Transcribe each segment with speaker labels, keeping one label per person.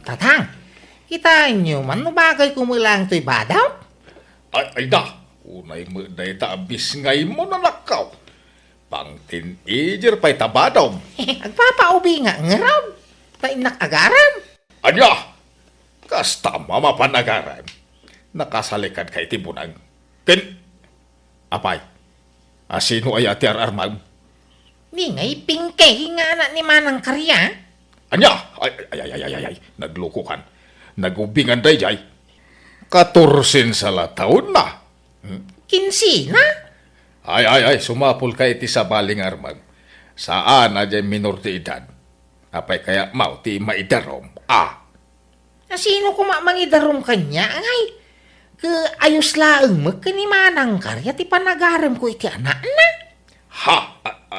Speaker 1: Tatang, kita nyo man no bagay kumulang to'y badaw?
Speaker 2: Ay da, unay mo na itabis ngay mo na nakaw. Pang teenager pa'y tabadom.
Speaker 1: Agpapaubi nga ngaraw. Tainak agaram.
Speaker 2: Anya, kasta mamapanagaran. Nakasalikad kay tibunang. Apay, asino ay ati ararmag?
Speaker 1: Di nga'y pingkay nga anak ni Manang Karya.
Speaker 2: Anya, ay, naglukukan. Nagubingan day jay. 14 sala taon na.
Speaker 1: Kinsina?
Speaker 2: Ay, sumapul ka iti sa baling armag. Saan na dyan minor ti edad? Apay kaya mau ti maidarom.
Speaker 1: Sino kumamangidarom kanya? Ngay, ayos laang magka ni Manang Karya ti panagaram ko iti anak na.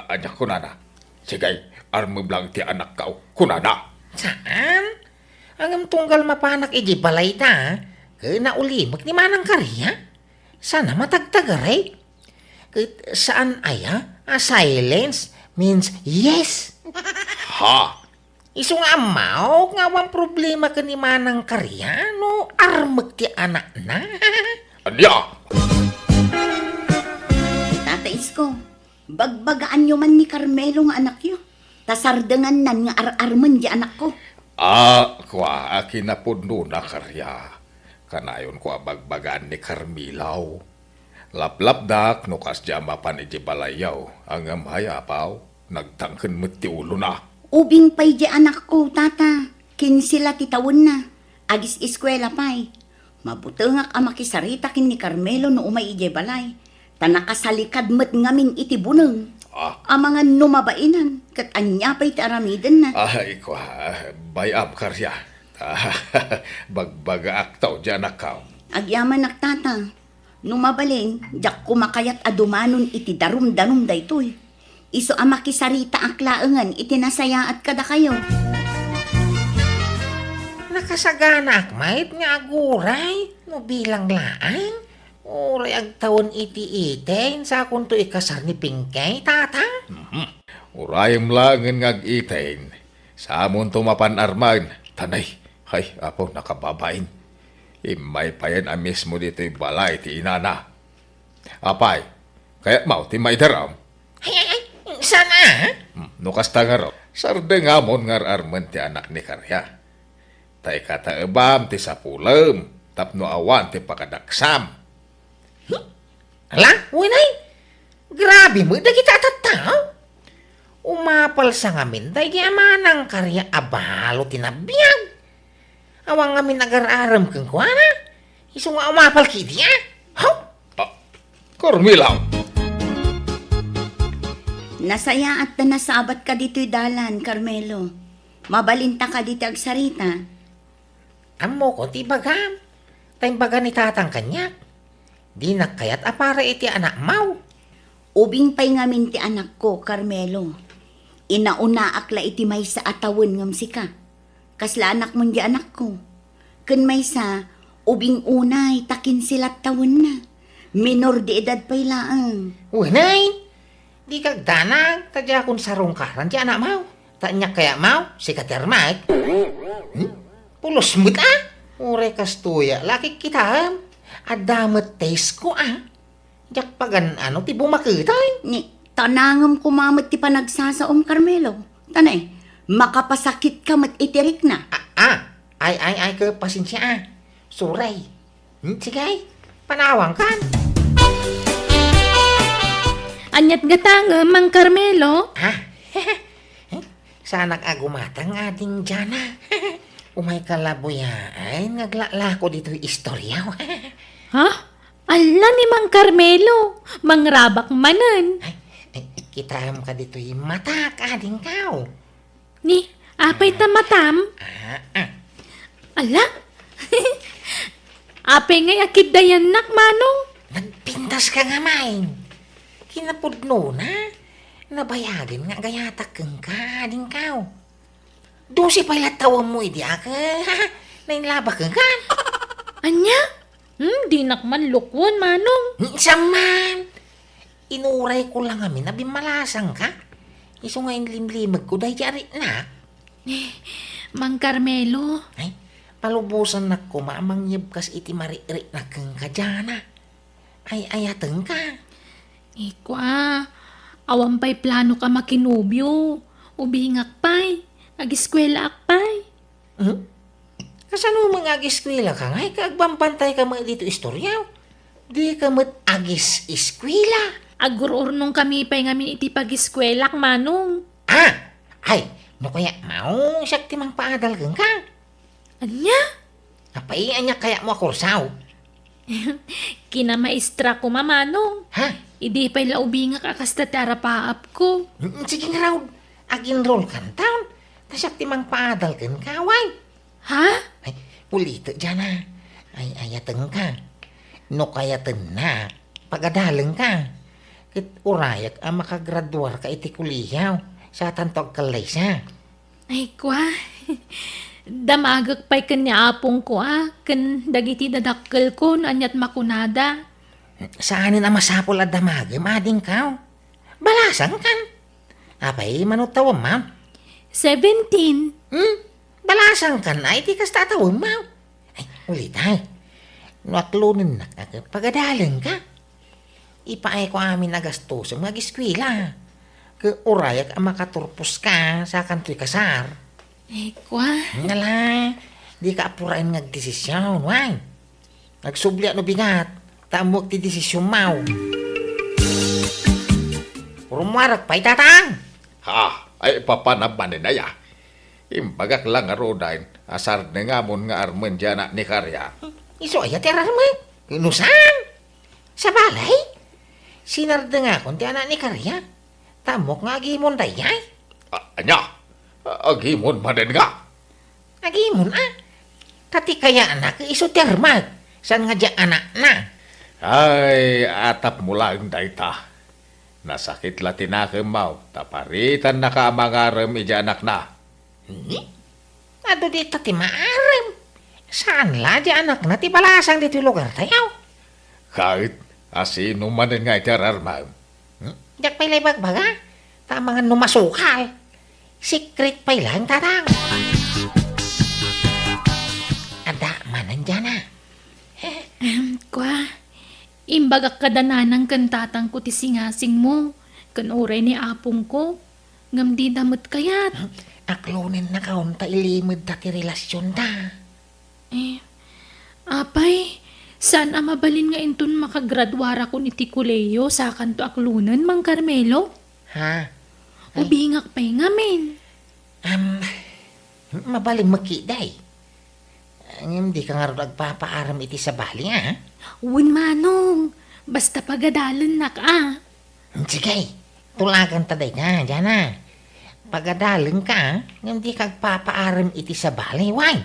Speaker 2: Anak ko na. Sigay, armag lang ti anak ka. Kunana.
Speaker 1: Saan? Ang tunggal mapanak iji balay ta, naulimag ni Manang Karya? Sana matagtagaray? Saan aya? Silence means yes. Iso nga amaw, nga wang problema ka ni Manang Karya, no armag ti anak na.
Speaker 2: Anya!
Speaker 3: Tata Isko, bagbagaan nyo man ni Carmelo nga anak yo. Tasardangan nan nga ar-arman di anak ko.
Speaker 2: Kwa kinapudno na Karya. Kanayon ko bagbagaan ni Carmilaw. Laplap dak no kasya mapan iji balayaw. Ang amayapaw, nagtangken met ti ulo na.
Speaker 3: Ubing pa'y di anak ko, tata. Kinsila ti tawon na. Agis eskwela pa'y. Mabutengak ang makisarita kin ni Carmelo no umay ije balay. Tanakasalikad met ngamin iti buneng. Ang mga numabainan, kat anya pa'y ti aramiden na.
Speaker 2: Kwa, bayab Karya. Bagbaga aktaw di anak ka.
Speaker 3: Agyaman naktata. Numabaling, jak kumakayat adumanon iti darum-darum daytoy. Iso ang makisarita aklaengan iti nasaya at kada kayo.
Speaker 1: Nakasaganak mait nga aguray, no bilang laang. Uray ag taon iti-iten sa kunto ikasar ni Pingkay, tata.
Speaker 2: Urayam langan ngag-itain. Sa amon tumapan arman. Tanay, apo nakababain. Imay pa yan amis mo dito yung balay ti inana. Apay, kaya mau ti maidaram.
Speaker 1: Ay, sana?
Speaker 2: Nukasta nga ro, sarde nga mon ngar arman ti anak ni Karya. Tay kataebam ti sapulem, tapno awan ti pakadaksam.
Speaker 1: Ala, winay, grabe mo, da kita tataw. Umapal sa ngamin, day di Manang Karya abalo tinabiyag. Awang ngamin agar-aram kang kuwana. Iso nga umapal kiti,
Speaker 2: Carmilaw.
Speaker 3: Nasaya at nasabat ka dito'y dalan, Carmelo. Mabalinta ka dito agsarita.
Speaker 1: Amo ko ti bagam. Tayong baga ni tatang kanyak. Di nakayat apara iti anak mau.
Speaker 3: Ubing pa'y ngamin ti anak ko, Carmelo. Inauna akla iti may sa atawon ngam sika. Kasla anak mo di anak ko. Kun may sa, ubing unay, takin silat tawon na. Minor di edad pa'y laang.
Speaker 1: Winay, di kagdanag, tadya kung sarungkaran ti anak mau. Tanyak kaya mau, si katermag. Pulos mo't Ure kastuya, laki kita adamet taste ko Jak pagan ti bumakitay.
Speaker 3: Ni, tanangam kumamit ti panagsasaom, Carmelo. Tanay, makapasakit ka mat itirik na.
Speaker 1: Ay, ke pasensya Suray. Sige, panawang kan.
Speaker 4: Anyat gatang, Mang Carmelo.
Speaker 1: Sanak agumatang ating dyan Umay kalabuya ay naglala ko dito istorya.
Speaker 4: Ha? Ala ni Mang Carmelo. Mangrabak manan.
Speaker 1: Kitam ka dito mata ka din kao.
Speaker 4: Ni, apay tamatam. Ala? Apay ngay akid dayan nak, Manong.
Speaker 1: Nagpintas ka nga main. Kinapudno na. Nabayagin nga gayatak kang ka din kao. Dosi pala tawang mo idi ka. Nainlaba kang ka.
Speaker 4: Anya? Di nakman lukwon, Manong.
Speaker 1: Saman. Inuray ko lang amin na bimalasang ka. Iso nga limlimag ko dahi jari na.
Speaker 4: Mang Carmelo.
Speaker 1: Ay, palubusan na ko maamangyib kas iti mariri na kang kadyana. Ay, ayateng ka.
Speaker 4: Ikwa, awan pa'y plano ka makinubyo. Ubingak pa'y, agiskwela akpay.
Speaker 1: Kasano mga agis-eskwela ka ngay, kaagbambantay ka mga dito istoryaw. Di ka mat agis-eskwela.
Speaker 4: Agururnong kami pa'y ngamin iti pagiskwelak, manong.
Speaker 1: Ay, no kaya maong siyak timang paadal kang ka.
Speaker 4: Anya?
Speaker 1: Apay, anya kaya mo kursaw.
Speaker 4: Kinamaestra ko, mamanong.
Speaker 1: Ha?
Speaker 4: Idi pa'y laubingak akas tatara paap ko.
Speaker 1: Sige nga raw, agin-roll kan taon. Tasyak timang paadal kang kaway.
Speaker 4: Ha?
Speaker 1: Ay, ulito dyan na. Ay, ayateng ka. No kayaten na, pagadaleng ka. Kit urayak ang makagraduar ka iti kuliyaw sa tantog kalaysa.
Speaker 4: Ay, kwa. Damagak pa'y kanyapong ko, Kan dagiti dadakkel ko, anyat makunada.
Speaker 1: Saanin ang masapol at damagam, ading ka. Balasan kan. Apay, manutawam, ma'am.
Speaker 4: 17.
Speaker 1: Balasan kan na, iti kas tatawam, ma'am. Ay, ulit ay. Nuaklunin na ka, pagadaleng ka. Ipaay ko amin nagastos ang mag-eskwela. Ke urayak ang makaturpos ka sa kantoy kasar.
Speaker 4: Ay, kwa.
Speaker 1: Ngala, di ka apurain desisyon, why? Nagsubli no bigat, tamok ti desisyon mau. Rumarak pa'y tatang.
Speaker 2: Ha, ay papanabanin na ya. Imbagak lang arodain, asar na nga mon nga armen dyan ni Karya.
Speaker 1: Iso ay atirarman. Inusan? Sa balay? Sinarda nga kung ti anak ni Karya. Tamok nga agimon dayay.
Speaker 2: Anya, agimon manin nga.
Speaker 1: Agimon Tati kaya anak, iso termag. San nga dyan anak na?
Speaker 2: Ay, atap mo lang dayta. Nasakit latinake mau, taparitan na ka amangarem ijanak na.
Speaker 1: Ado di tati maarem. Saan la di anak na ti balasang dito lugar tayaw?
Speaker 2: Kahit asino manin nga itararmam.
Speaker 1: Diyak pa'y laybagbaga. Tamangan numasukal. Secret pa'y lang tatang. Ada manan dyan na.
Speaker 4: Kwa. Imbagak kadananang kantatang ko ti singasing mo. Kanuray ni apong ko. Ngam di damot kayat.
Speaker 1: Aklunin na kaunta ilimid dati relasyon ta.
Speaker 4: Apay, saan mabalin nga inton makagradwara ko ni Tikuleyo sa kanto aklunan, Mang Carmelo?
Speaker 1: Ha?
Speaker 4: Ubingak pa'y ngamin.
Speaker 1: Mabaling makiday. Hindi ka nga rin nagpapaaram iti sa bali, ha?
Speaker 4: Uwan manong, basta pagadalan na ka.
Speaker 1: Sige, tulagan taday ka, dyan na. Pagadaling ka, hindi ka nagpapaaram iti sa bali, why?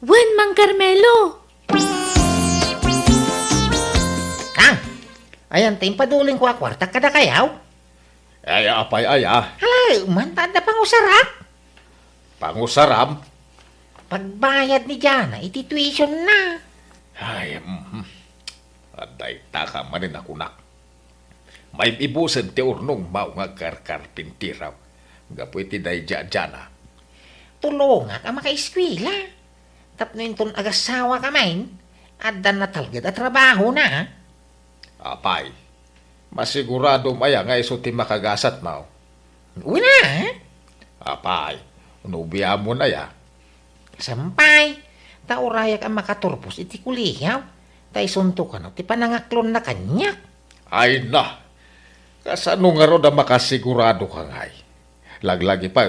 Speaker 4: Uwan, Mang Carmelo.
Speaker 1: Kang, ayan tayong paduling ko akwarta kada kayaw.
Speaker 2: Ay, apay aya,
Speaker 1: Hala, umantada pang usarap.
Speaker 2: pangusaram.
Speaker 1: Pagbayad ni Jana, iti tuition na.
Speaker 2: Ay, aday taka manin ako nak. May ibusan ti urnong mau nga karkarpintiraw. Gapu iti day jana.
Speaker 1: Tulunga ka makaiskwila. Tapno inton agasawa ka main, adan na talgad at trabaho na.
Speaker 2: Apay, masigurado maya nga iso ti makagasat mau.
Speaker 1: Una,
Speaker 2: Apay, unubiya mo na ya.
Speaker 1: sampay. Taurayak ang makaturpos iti kuliyaw. Tay suntukan no, ti panangaklon na kanyak.
Speaker 2: Ay na, kasano nga ro na makasigurado ka ngay. Laglagi pa,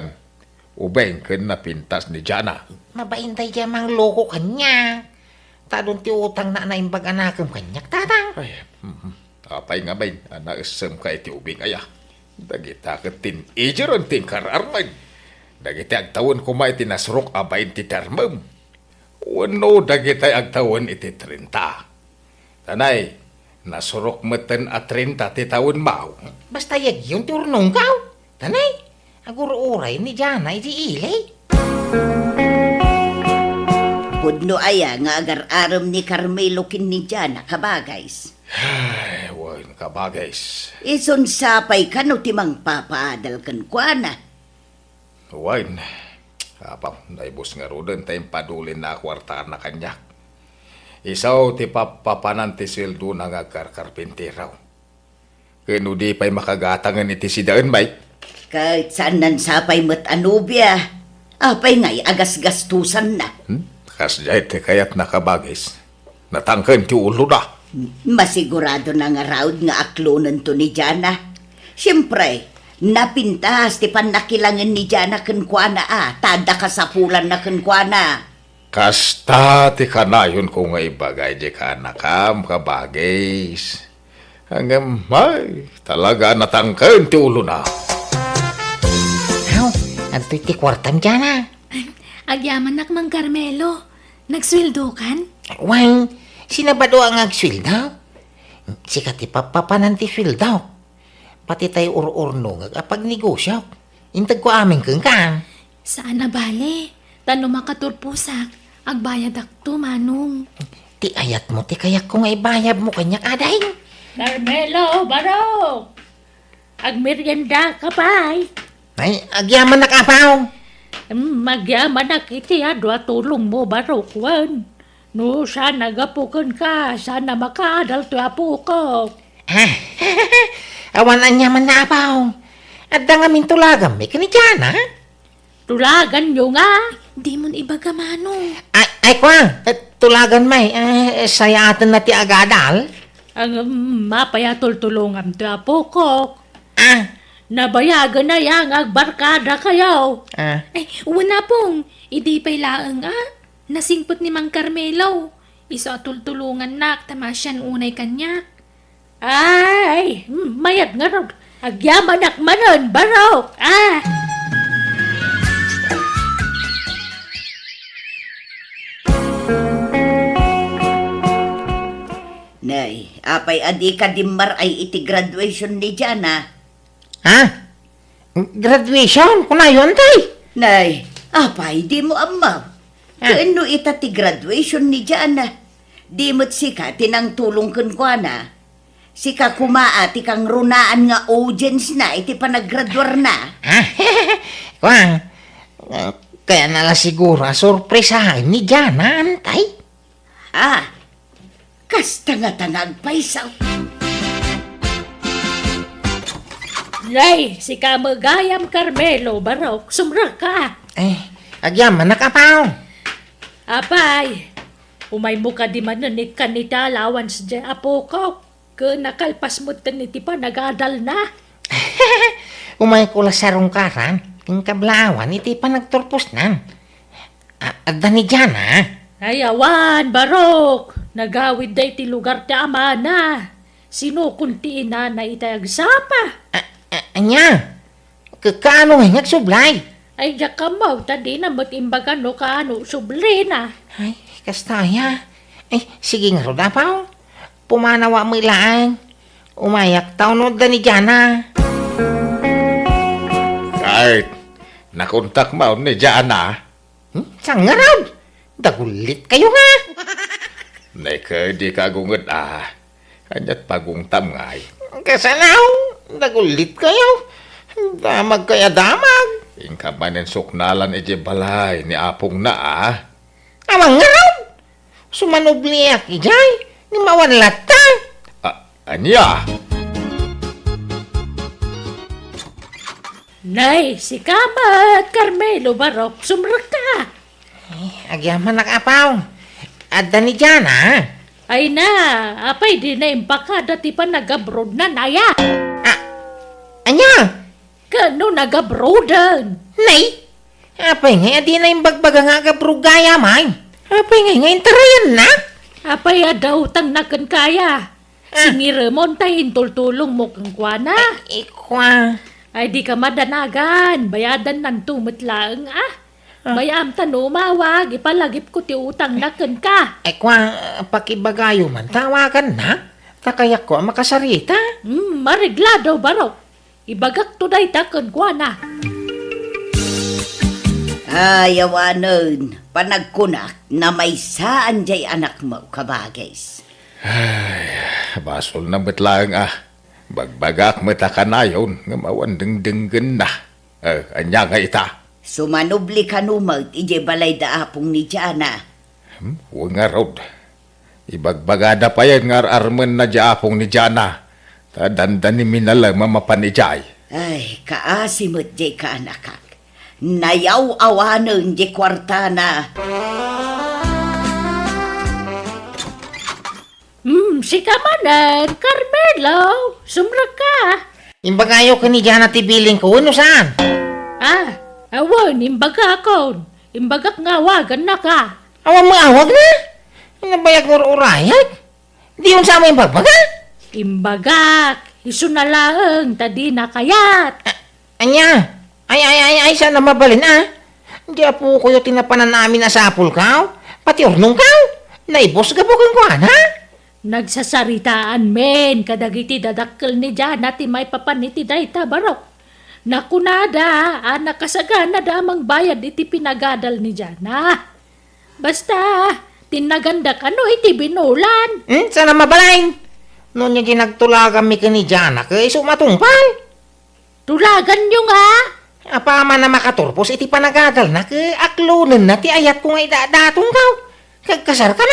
Speaker 2: ubeng ken na pintas ni Jana.
Speaker 1: Mabaintay dyan mang loko kanyak. Tadon ti utang na naimbag anakam kanyak, tatang.
Speaker 2: Ay, apay nga bay, naisem ka iti ubing aya. Dagita ka teenager ang tingkar armay. Dagiti agtawon kuma iti nasrok abay ti termem. Wano dagiti agtawon iti 30. Tanay, nasurok meten at 30 ti tawon mau.
Speaker 1: Basta yag yung turnong kaw. Tanay, aguro-uray ni Jana iti ilay.
Speaker 3: Pudno aya nga agar-aram ni Carmelo kin ni Jana kabagays.
Speaker 2: Ay, wan ka bagays.
Speaker 3: Ison sapay ka no timang papaadal kan kuana.
Speaker 2: Wan, Apaw, naibos nga rodan tayong padulin na kwarta na kanyak. Isaw ti papapanan ti sweldo na nga karkarpintiraw. Kano di pa'y makagatangan iti si daan, Mike?
Speaker 3: Kahit saan nansapay mat anubya, apay nga'y agas-gastusan na.
Speaker 2: Kas dahil ti kayat nakabagis. Natangkan ti ulo na.
Speaker 3: Masigurado na nga raud nga aklonan to ni Jana. Siyempre, napintas ti panakilangan ni Jana kenkwana tada kasapulan na kenkwana.
Speaker 2: Kasta ti kanayon ko nga ibagay di ka nakam kabagis. Hanggang may talaga natangkan ti ulo na.
Speaker 1: Aw, adto'y ti kwartam dyan ah.
Speaker 4: Agyaman nak Mang Carmelo. Nagsweldo kan?
Speaker 1: Wang, sinabado ang agswildaw. Sikat ti papapanan ti swildaw. Pati tayo ur-urno nga kapag negosyo. Intag ko aming kang ka.
Speaker 4: Saan na bale? Tano makaturpusak. Agbayad akto, manong.
Speaker 1: Ti ayat mo, ti kayak ko nga ibayab mo kanyak aday.
Speaker 4: Carmelo, barok! Agmerienda ka pa'y.
Speaker 1: Ay, agyaman na kapaw.
Speaker 4: Magyaman na kiti adwa tulong mo barokwan. No, sana gapukan ka. Sana makaadal to apo ko.
Speaker 1: Ah, awan ang yaman na apaw. At dangamin tulagam, may kanidyan ha?
Speaker 4: Tulagan nyo nga. Di mo ibaga manong.
Speaker 1: Ay kwa, tulagan may, sayatan na ti agadal.
Speaker 4: Ang mapayatol-tulungan to apo ko.
Speaker 1: Ah,
Speaker 4: Nabayagan na yang agbarkada kayo.
Speaker 1: ah.
Speaker 4: Wala pong. Idi pa'y laang Nasingpot ni Mang Carmelo. Iso atultulungan nak, tamasyan unay kanya. Ay, mayat nga raw. Agyaman ak manon, barok.
Speaker 3: Nay, apay adi ka dimar ay iti graduation ni Jana.
Speaker 1: Ha? Graduation? Kunayon tay?
Speaker 3: Nay, apay di mo amaw. Kaano ita ti graduation ni Jana? Di mo't sika tinang tulong kenkwana. Sika kumaati kang runaan nga audience na iti panaggraduar na.
Speaker 1: Ha? Kwang, kaya nala siguro sorpresahan ni Jana, antay?
Speaker 3: Kas tanga-tangag paisaw.
Speaker 4: Nay, si Kamagayam Carmelo, barok. Sumra ka.
Speaker 1: Agyaman na kapaw.
Speaker 4: Apay, umay mo ka di man ni kanita lawan sa apo ko. Ke nakalpas mo taniti pa nagadal na.
Speaker 1: Umay ko la sarong karan, ting kablawan, iti pa nagturpos nan. Adda ni Jana.
Speaker 4: Ayawan, barok. Nagawid day ti lugar ti amana. Sino kunti na itayagsapa?
Speaker 1: Anya? Kaano nga nagsublay?
Speaker 4: Ay, jakamaw, tadi na matimbagan no kaano subli na.
Speaker 1: Ay, kastaya. Ay, sige nga ro dapaw. Pumanawa mo ilaan. Umayak taunod da ni Jana.
Speaker 2: Kahit nakontak mo ni Jana.
Speaker 1: Saan nga raw? Dagulit kayo nga.
Speaker 2: Neka di kagunget Kanyat pagungtam ngay.
Speaker 1: Kasanaw, dagulit kayo. Damag kaya damag.
Speaker 2: Ingka manen suknalan iti balay ni apong na
Speaker 1: Amang nga raw. Sumanubliak ijay. Ni mawanlat ta.
Speaker 2: Anya?
Speaker 4: Nay, si Kamat, Carmelo, barok, sumra ka.
Speaker 1: Agyaman na kapaw. Adda ni Jana.
Speaker 4: Ay na, apay di na impakada ti pa nag-abroad na naya.
Speaker 1: Anya?
Speaker 4: Kano nag-abroadan?
Speaker 1: Nay? Apay nga, di na yung bagbaga nga kabrugaya, may. Apay nga, interayan na.
Speaker 4: Apay daw tang nakan kaya. Singiremon tayo tultulong mo kang kwana.
Speaker 1: Ikwa.
Speaker 4: Ay di ka madanagan, bayadan ng tumitlaang Bayam tanumawag, ipalagip ko ti utang nakan ka.
Speaker 1: Ikwa, pakibagayo man, tawagan na. Takayak ko ang makasarita.
Speaker 4: Marigla daw barok. Ibagak to day takan kwana.
Speaker 3: Ayawanon, panagkunak na may saan jay anak mo kabagays.
Speaker 2: Basol na betlang Bagbagak mata kanayon nga mawan dengdenggen na. Anya nga ita.
Speaker 3: Sumanubli ka numag, ije balay da apong ni Jana.
Speaker 2: Huwag nga rod. Ibagbagada pa yan nga arman na diapong ni Jana. Tadandan ni minalang mamapanijay.
Speaker 3: Ay, kaasimot jay ka anakak. Nayaw awanon jay kwartana.
Speaker 4: Si Kamanan, Carmelo, sumra ka.
Speaker 1: Imbagayo ka ni Jana tibiling ko, ano saan?
Speaker 4: Awan, imbaga ako. Imbagak nga wagan na ka.
Speaker 1: Awan mo awag na? Nabayag mo urayag? Di yun sa amin bagbaga?
Speaker 4: Imbagak, iso na lang, tadi na kayat.
Speaker 1: Anya? Ay, sana mabalin Hindi po ko yung tinapanan namin na sapul ka. Pati ornong ka. Naibos gabugan ko, ha?
Speaker 4: Nagsasaritaan men, kadagiti dadakkel ni Jana ti may papaniti dayta barok. Nakunada, anak kasagana damang bayad iti pinagadal ni Jana. Basta, tinaganda ka no iti binulan.
Speaker 1: Sana mabalain. Noon niya ginagtulagan mi ka ni Jana ka iso matungpal.
Speaker 4: Tulagan nyo nga.
Speaker 1: Apama na makaturpos iti panagadal na ka aklunan na ti ayat ko nga idadatong ka. Kagkasar ka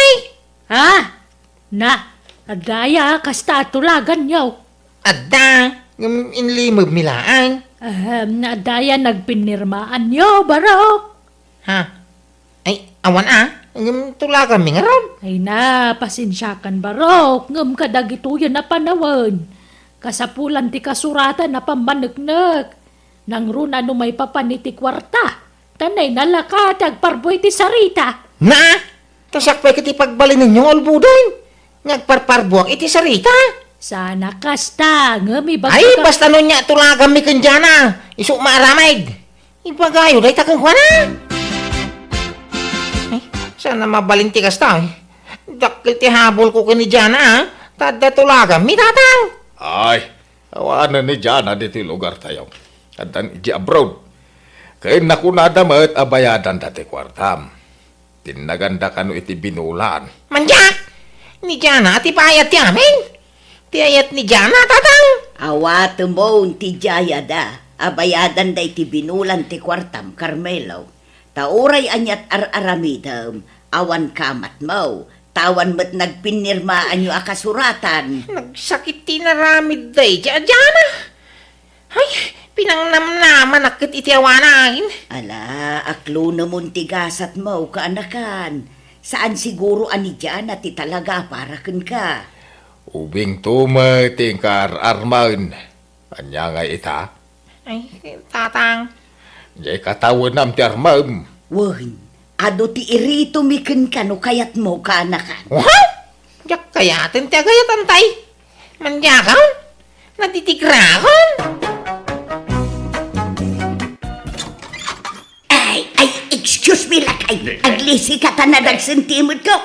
Speaker 1: na
Speaker 4: Adaya kasta tulagan nyo.
Speaker 1: Adda, inlimog milaan.
Speaker 4: Adaya nagpinirmaan nyo, barok.
Speaker 1: Ha? Ay, awan tulagan mi nga ron.
Speaker 4: Ay na, pasensyakan barok, ngam kadagituyan na panawan. Kasapulan ti kasuratan na pambanagnak. Nang runa no may papaniti kwarta. Tanay nalakatag parboy ti sarita.
Speaker 1: Na? Tasakpay kiti pagbalin ninyong olbudoy. Nagparparbuak iti sarita.
Speaker 4: Sana kasta, ngami baga
Speaker 1: Ay, basta nun niya tulagan mi kandyana. Isok maaramid. Ibagayo, day takang kwa na. Ay, sana mabalinti kasta. Dakil ti habol ko kanidyana, Tada tulagan mi tatang.
Speaker 2: Ay, awanan ni Jana dito lugar tayo. Kadan iji abroad. Kaya nakunada ma't abayadan dati kwartam. Tinaganda kano iti binulan.
Speaker 1: Manjak! Ni Jana, ti payat ti amin. Ti ayat ni Jana, tatang.
Speaker 3: Awat mo ti Jayada. Abayadan day ti binulan ti kwartam, Carmelo. Tauray anyat ar-aramidam. Awan kamat mo. Tawan mo't nagpinirmaan nyo akasuratan.
Speaker 1: Nagsakit ti naramid day, Jana. Ay, pinangnamnaman akit iti awanain.
Speaker 3: Ala, aklo namun tigasat mo kaanakan. Saan siguro ani dyan at talaga para ka?
Speaker 2: Ubing tumating armain. Anya nga ita.
Speaker 1: Ay, tatang.
Speaker 2: Jay katawan nam ti armam.
Speaker 3: Wahn, ado ti irito mikin ka no kayat mo kaanakan.
Speaker 1: Wow! Jak kayatin ti agayat antay. Manjakaw? Natitikrahon?
Speaker 3: Ay, excuse me lakay. Aglisi ka ta na nagsentimod ko.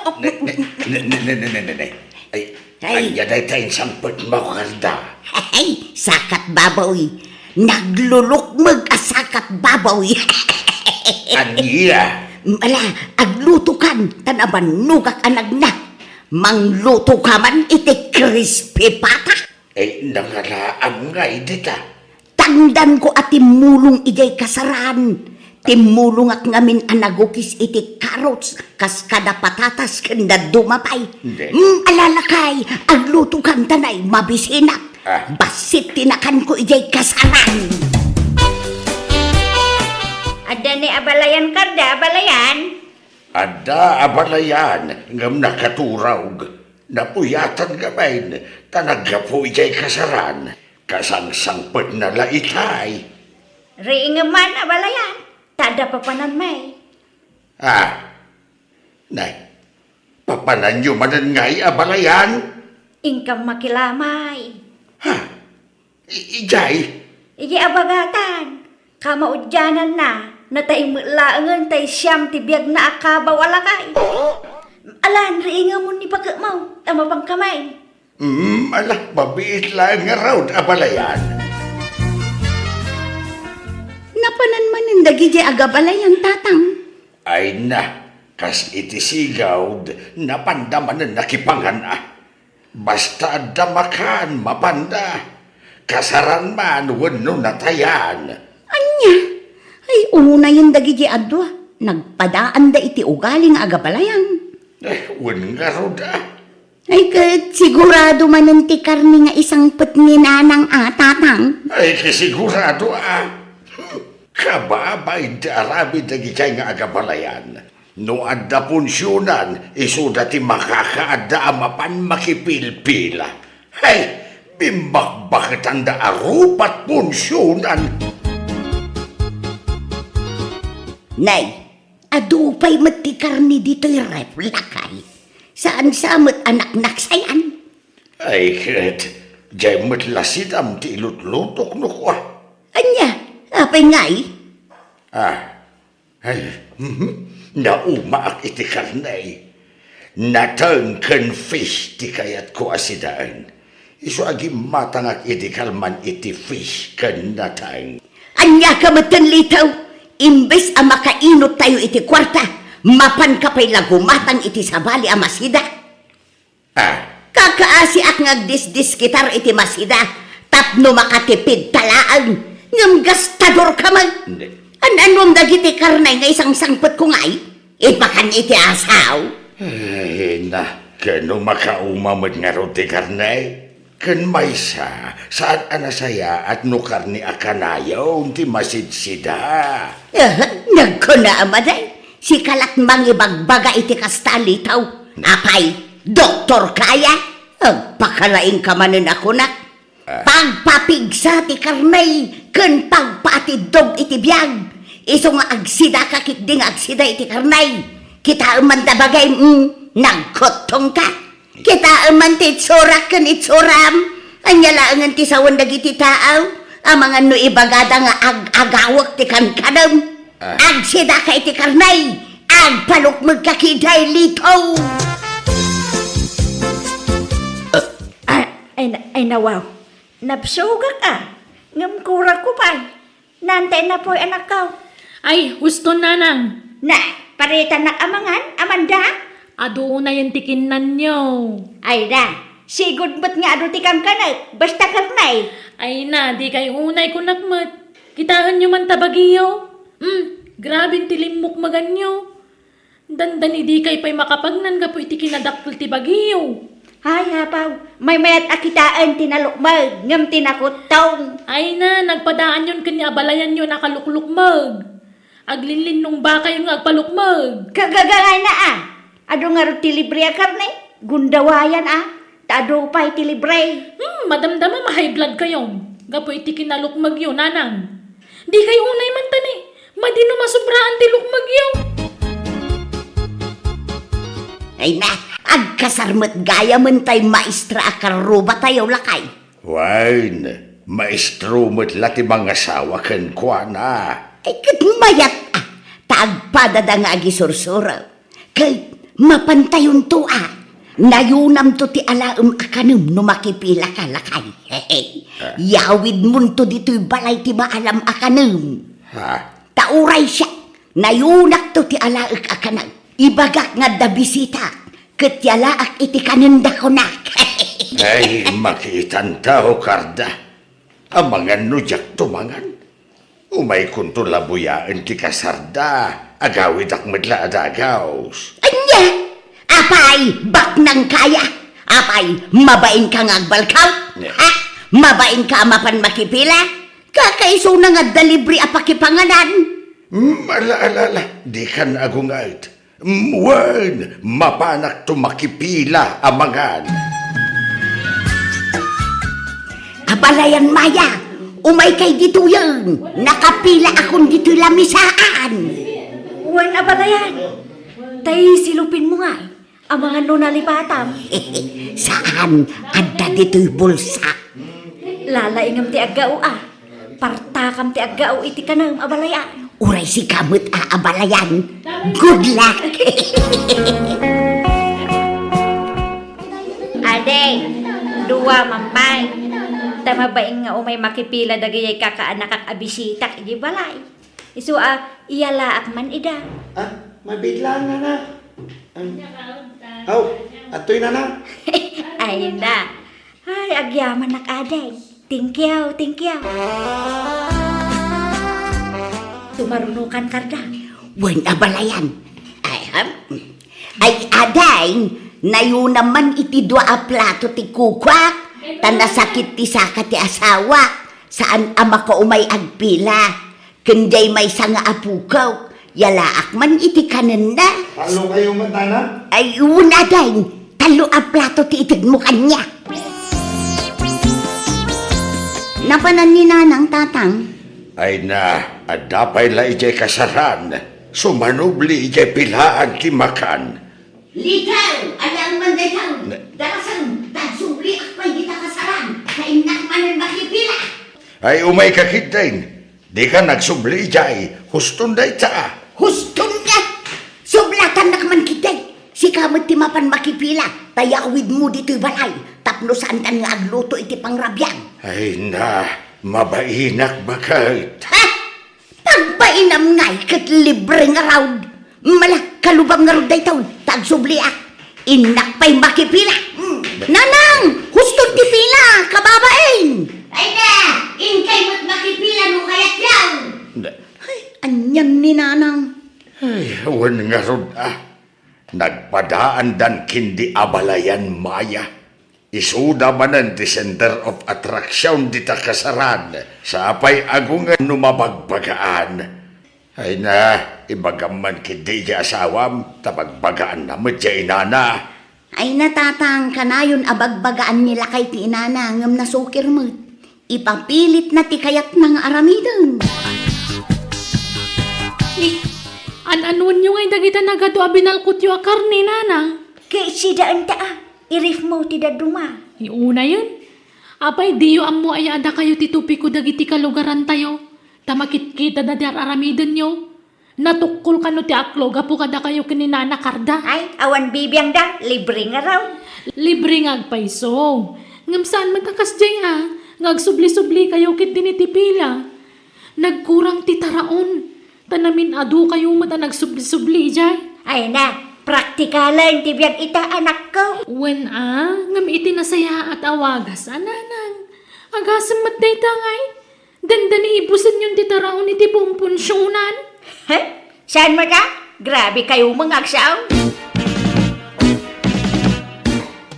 Speaker 5: Ay, yaday tayong sampot mo, Karda.
Speaker 3: Ay, sakat babaw. Naglulukmag asakat babaw.
Speaker 5: Aniya.
Speaker 3: Mala, agluto kan, tanaban nugak anag na. Mangluto ka man iti crispy pata.
Speaker 5: Ay, nangalaam nga, idita.
Speaker 3: Tangdan ko at timulong ijay kasaran. Timulong at ngamin anagukis iti carrots, kas kada patatas kanda dumapay.
Speaker 5: Hindi.
Speaker 3: Alalakay, agluto kan tanay, mabisinak. Basit tinakan ko ijay kasaran.
Speaker 6: Ada ni abalayan kada, abalayan.
Speaker 5: Ada abalayan, ngam nakaturog. Napuyatan gamain, tanagapo ijay kasaran. Kasang-sangpot na laitay.
Speaker 6: Riingaman abalayan. Tada papanan may.
Speaker 5: Nay, papanan nyo manan ngay abalayan?
Speaker 6: Ingkam makilamay.
Speaker 5: Ijay?
Speaker 6: Igi abagatan. Kamaudyanan na. Natay laangan tay siyam tibiyag na akabaw alakay. Alan, riingamon ni pagkamaw. Tama bang kamay?
Speaker 5: Alah, mabiit lang nga raw abalayan.
Speaker 3: Napanan man ang dagiti agabalayan tatang.
Speaker 5: Ay na, kas iti sigaw, napandaman na nakipangan Basta damakan, mapanda. Kasaran man, wano natayan.
Speaker 3: Anya, Ay, una yung dagi di adwa. Nagpadaan da iti ugaling agabalayan.
Speaker 5: Wan nga rod
Speaker 3: Ay, kat sigurado mananti karni nga isang ni nanang tatang.
Speaker 5: Ay, kasigurado Kababay da arabi dagi kay nga agabalayan. No adda punsyonan, iso dati makakaadda amapan makipilpila. Ay, bimbak-bakit ang da arupat punsyonan.
Speaker 3: Nay, adupay matikar ni dito'y ref lakay. Saan samot anak naksayan?
Speaker 5: Ay, kat, jay matlasidam ti ilutlutok no kwa.
Speaker 3: Anya, apay ngay?
Speaker 5: Naumaak iti karnay. Natangken fish ti kayat ko asidaan. Iso agi matangak iti kalman iti fish kan natang.
Speaker 3: Anya ka matan litaw, imbes ang makainot tayo iti kwarta, mapan ka pa'y lagumatang iti sabali ang masida. Kakaasi ak ngagdisdis kitar iti masida, tapno makatipid talaan, ngam gastador ka man. Anom dagiti karnay nga isang sangpot ko ngay, ipakan iti asaw.
Speaker 5: Ay, kano makaumamad nga ro ti karnay? Kan maysa, saan anasaya at no karni akanayaw ti masidsida.
Speaker 3: Nagkuna amaday, si kalat mangibagbaga iti kastalitaw. Apay, doktor kaya? Agpakalaing ka manin ako na. Pagpapigsa ti karnay, kan pagpatidog iti biyag. Iso nga agsida kakikding agsida iti karnay. Kita umanda bagay, nagkotong ka. Kita man ti itsura kan itsuram. Anya lang ti sawan dagiti taaw. Ang mga no ibagada nga agawak ti kankadam. Agsida ka iti karnay. Agpalukmag kakiday litaw.
Speaker 6: Ay nawaw. Napsugak Ngamkura ko pa. Nantay na po'y anak ko.
Speaker 4: Ay, husto nanang.
Speaker 6: Na, paritan na amangan, amanda?
Speaker 4: Ado na yung tikinan nyo.
Speaker 6: Ay da, sigod ba't nga ado tikam ka na, basta karnay.
Speaker 4: Ay na, di kay unay ko nakmat. Kitaan nyo man tabagiyo. Grabing tilimok maganyo. Dandan di kay pa'y makapagnan ka po iti kinadakkel ti bagiyo.
Speaker 6: Ay hapaw, may mayat akitaan tinalukmag, ngam tinakutong.
Speaker 4: Ay na, nagpadaan yun kanya abalayan yun nakaluklukmag. Aglinlin nung baka yung agpalukmag.
Speaker 6: Kagagangay na Ado nga ro tilibre karnay, gundawayan Tado pa'y tilibre.
Speaker 4: Madamdama ma-high blood kayong. Gapo iti kinalukmag yun, nanang. Di kayo unay man tani. Madino masubraan ti lukmag yun.
Speaker 3: Ay na, agkasarmat gaya man tay maestra akaruba tayo lakay.
Speaker 5: Wain, maestro mo't lati mga asawa kan kwa na.
Speaker 3: Ay kat mayat taagpadada nga agisursura. Kay mapantayon to nayunam to ti alaam akanum no makipila ka lakay. Yawid mun to dito'y balay ti maalam akanum. Tauray siya, nayunak to ti alaak akanam. Ibagak nga da bisita, katyalaak iti kananda ko na.
Speaker 5: Ay, makitan tao karda. Amangan no jak tumangan. Umay kunto labuyaan ti kasarda. Agawid ak madla adagaws.
Speaker 3: Anya, apay, bak nang kaya. Apay, mabain ka nga agbalkaw. Mabain ka mapan makipila. Kakaiso na nga dalibri apakipanganan.
Speaker 5: Ala, di kan agungayt. Wan, mapanak to makipila amangan.
Speaker 3: Abalayan maya, umay kay dito yan. Nakapila akong dito lamisaan.
Speaker 6: Uwan abalayan. Tay silupin mo nga ang mga nunalipatam.
Speaker 3: Saan? Anda dito'y bulsa.
Speaker 6: Lalaingam ti agao Partakam ti agao iti kanang abalayan.
Speaker 3: Uray si kamot abalayan. Good luck.
Speaker 6: Ade, duwa mampay. Tama ba nga umay makipila dagayay kakaanak ak abisitak iti balay. Isu iyala ak man ida.
Speaker 7: Mabigla na. Atoy na.
Speaker 6: Ay na. Ay agyaman nak aday. Thank you. tumarunukan karda.
Speaker 3: Wen abalayan. Ay aday, nayo naman iti dua a plato ti kukwak, tanasakit ti saka ti asawa, saan ama ko umay agpila, kenday may sanga apukaw, yalaak man iti kanenda.
Speaker 7: Talo kayo mata na?
Speaker 3: Ay unaday, talo a plato ti itig mo kanya. Napanan ni nanang tatang,
Speaker 5: Ay na, adapay la ijay kasaran. Sumanubli ijay pilaan ti makan.
Speaker 3: Litaw, alang man daytaw, darasang tagsubli akpay kita kasaran, kainak manan makipila.
Speaker 5: Ay umay kakitayin. Di ka nagsubli ijay. Huston day ta.
Speaker 3: Huston nga! Sublatan na kaman kitay. Si kamot ti mapan makipila, tayawid mo dito'y balay, tapno saan tan nga agluto iti pangrabyan.
Speaker 5: Ay na, mabainak bakit?
Speaker 3: Ha? Pagpainam nga'y kat libre nga raw. Mala, kalubam nga raw daytaw, tagsubli ak. Inak pa'y makipila. Nanang, huston ti pila, kababain. Ay na, inkay mo't makipila no kayat yaw. Ay, anyan ni nanang.
Speaker 5: Ay, awan nga rod Nagpadaan dan kindi abalayan maya. Isuda manan ti center of attraction di ta kasaran. Sa apay agungan numabagbagaan. Ay na, ibagaman kindi di asawam, tabagbagaan na medya inana.
Speaker 3: Ay natatang kanayon abagbagaan nila kay ti inana ngam nasukir mo. Ipapilit na ti kayat ng aramidan.
Speaker 4: An-anuan nyo ngay dagita nagado abinalkot yu akar ni nanang.
Speaker 6: Kay sidaan ta irif mo ti daduma.
Speaker 4: Iuna yun. Apay diyo ammo ay ada kayo titupi ko dagiti kalugaran tayo. Tamakit kita na dar aramidan nyo. Natukol ka no ti aklo gapu kada kayo kininana karda.
Speaker 6: Ay, awan bibiyang da, libre nga raw.
Speaker 4: Libre ngagpaiso. Ngam saan matakas jay ngagsubli-subli kayo kit dinitipila. Nagkurang ti taraon. Tanamin adu kayo mata nagsubli-subli jay.
Speaker 6: Ay na, praktikalan ti biyang ita anak ko.
Speaker 4: Wen ngam iti nasaya at awagas ananang. Agasam mat day tangay. Dandani ibusan yung titaraon iti pumpunsyonan.
Speaker 6: He? Saan mo ka? Grabe kayo mga agsaw.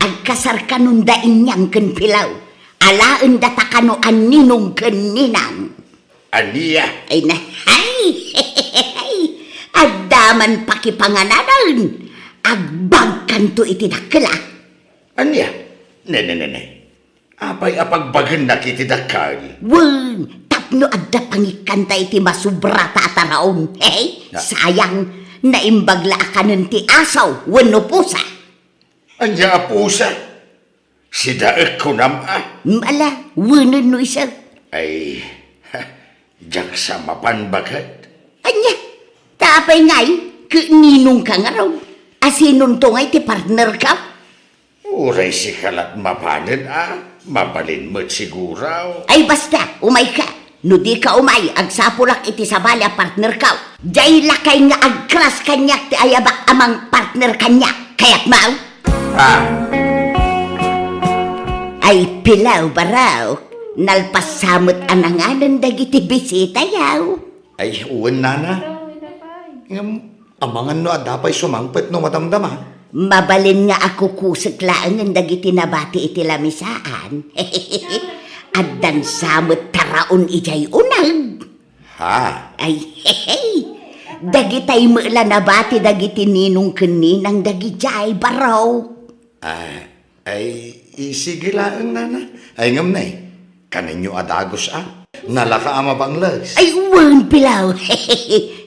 Speaker 3: Agkasar kanundain niyang kenpilaw. Alaan data kano aninong keninang.
Speaker 5: Aniya,
Speaker 3: Ay na, ay, agdaman pakipangananan. Agbagkan to iti dakla.
Speaker 5: aniya. Ne. Apay apagbagan na kitidakal.
Speaker 3: Wen, tapno adda pangikanta iti masubrata ataraon. Hey, sayang, naimbagla kanon ti asaw, wenno pusa.
Speaker 5: Anya pusa. Sidaek ko nama.
Speaker 3: Mala, wenon no isa.
Speaker 5: Ay, jak sa mapan bakit?
Speaker 3: Anya, tapay ngay, ninong ka nga raw. Asinon to ngay ti partner ka.
Speaker 5: Uray si kalat mapanin mabalin mo't siguraw.
Speaker 3: Ay basta, umay ka. No di ka umay, agsapulak iti sabala partner ka. Jay lakay nga agkras kanyak ti ayabak amang partner kanyak. Kaya't mau? Ay pilaw baraw. Nalpasamot ananganan dagiti bisita yaw.
Speaker 7: Ay, uwan nana. Amangan no adapay sumangpet no matamdama.
Speaker 3: Mabalin nga ako kusik laangan dagiti nabati iti lamisaan. Addan samot taraon ijay unag.
Speaker 7: Ha?
Speaker 3: Ay, dagitay mula nabati dagiti ninong keninang dagijay baraw.
Speaker 7: Ay, sige lang nana. Ay ngam na kaninyo adagos Nalaka ama banglas.
Speaker 3: Ay, uwan pilaw.